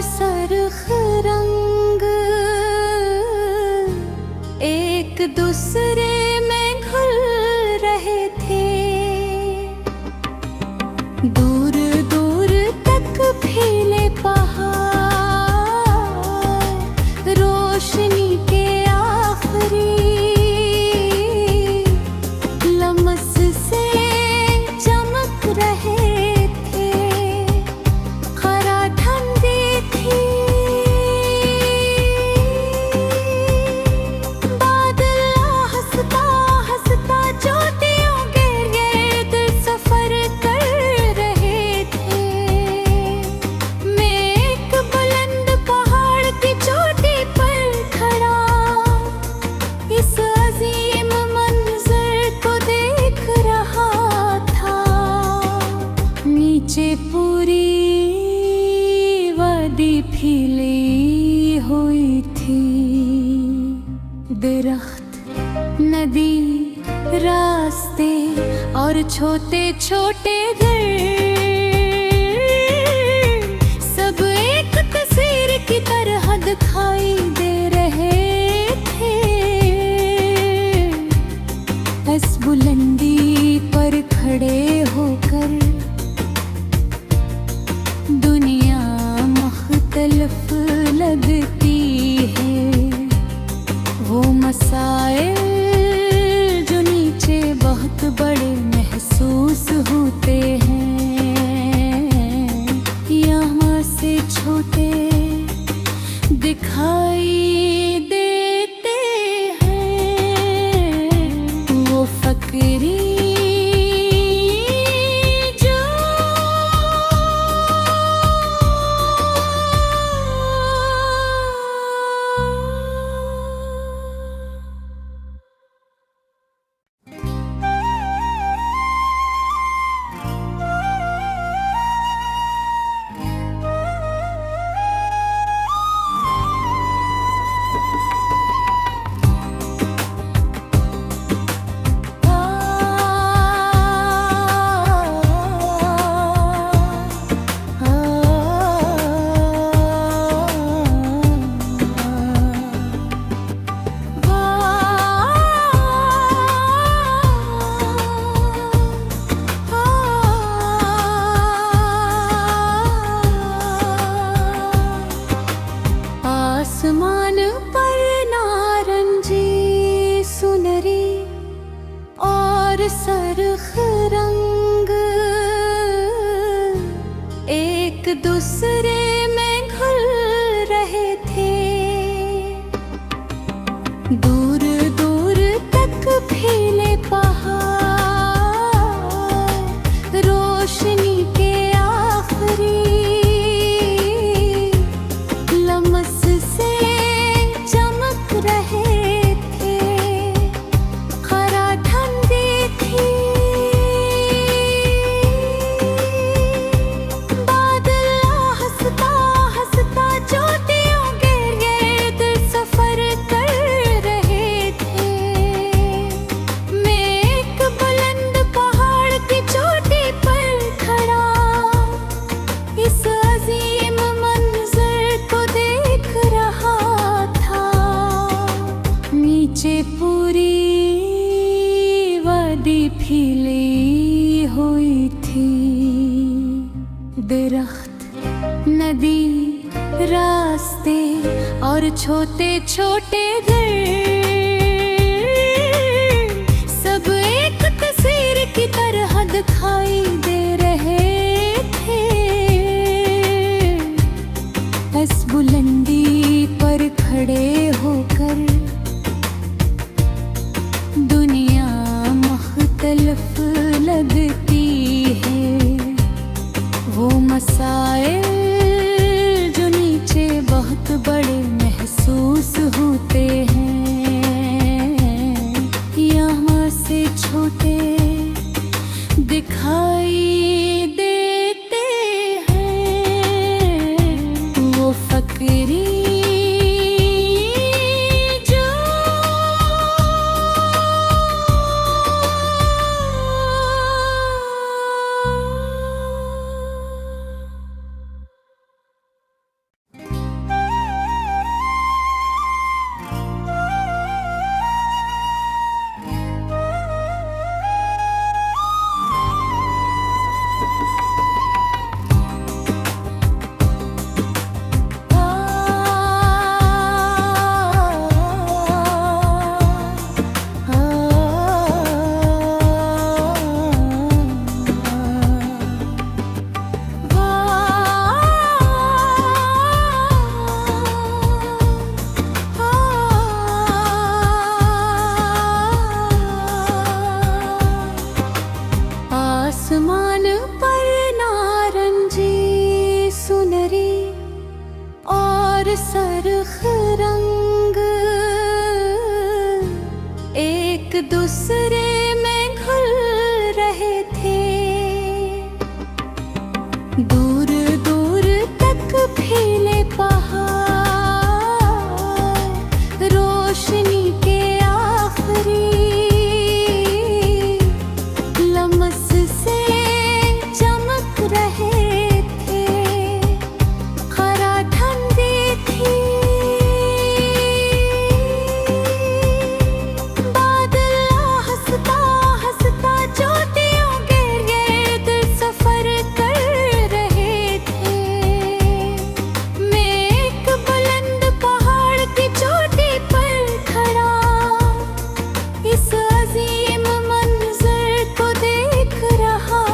सरख रंग एक दूसरे में घुल रहे थे। दूर दूर तक फैले पहाड़ रोशनी के आखिरी लम्स से चमक रहे थे। खरा ठंडी थी, बादल हंसता हंसता चोटियों गिर गिर्द सफर कर रहे थे। मैं एक बुलंद पहाड़ की चोटी पर खड़ा इस अजीम मंजर को देख रहा था। नीचे पूरी वादी फैली हुई थी। दरख्त, नदी, रास्ते और छोटे छोटे घर सब एक तस्वीर की तरह दिखाई दे रहे थे। इस बुलंदी पर खड़े होकर दुनिया मुख्तलिफ लगती है। वो मसाइल जो नीचे बहुत बड़े महसूस होते हैं, यहाँ से छोटे दिखाई देते हैं। वो फकरी जो आसमान पर नारंगी सुनरी और सरख रंग एक दूसरे में घुल रहे थे। दूर दूर तक फैले पहाड़ रोशनी के आखिरी लम्स से चमक रहे थे। खरा ठंडी थी, बादल हंसता हंसता चोटियों गिर गिर्द सफर कर रहे थे। मैं एक बुलंद पहाड़ की चोटी पर खड़ा इस अजीम मंजर को देख रहा था। नीचे पूरी वादी फैली हुई थी। दरख्त, नदी, रास्ते और छोटे छोटे घर सब एक तस्वीर की तरह दिखाई दे रहे थे। इस बुलंदी पर खड़े होकर दुनिया मुख्तलिफ लगती है। वो मसाइल जो नीचे बहुत बड़े महसूस होते हैं, यहाँ से छोटे दिखाई देते हैं। वो फकरी जो दूसरे में घुल रहे थे। दूर दूर तक फैले पहाड़, रोशनी के आखिरी लम्स से चमक रहे थे। खरा ठंडी थी, बादल हंसता हंसता चोटियों गिर दिल सफर कर रहे थे। मैं एक बुलंद पहाड़ की चोटी पर खड़ा इस अजीम मंजर को देख रहा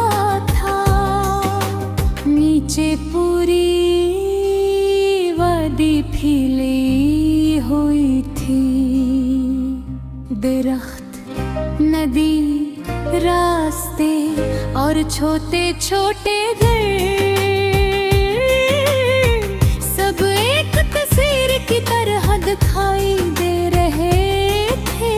था। नीचे पूरी वादी फैली हुई थी। दरख्त, नदी, रास्ते और छोटे छोटे घर, सब एक तस्वीर की तरह दिखाई दे रहे थे।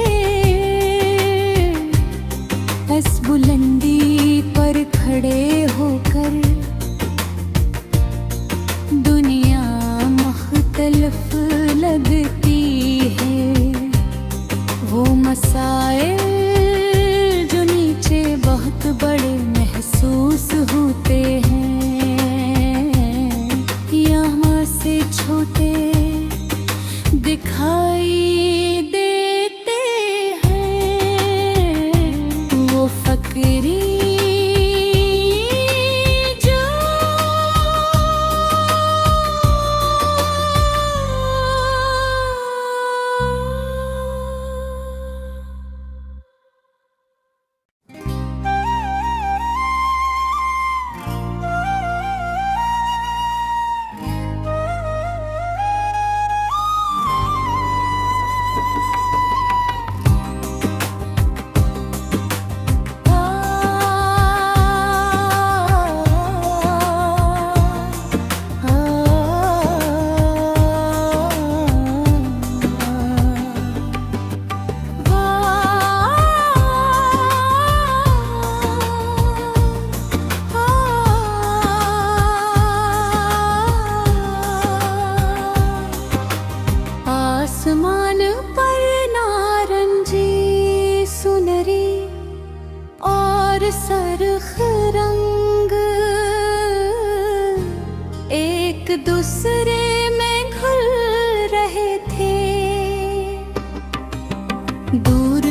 इस बुलंदी पर खड़े होकर दुनिया मुख्तलिफ लगती है। वो मसाइल जो नीचे बहुत बड़े महसूस होते हैं, यहाँ से छोटे दिखाई देते हैं। वो फकरी जो आसमान पर नारंगी सुनरी और सरख रंग एक दूसरे में घुल रहे थे। दूर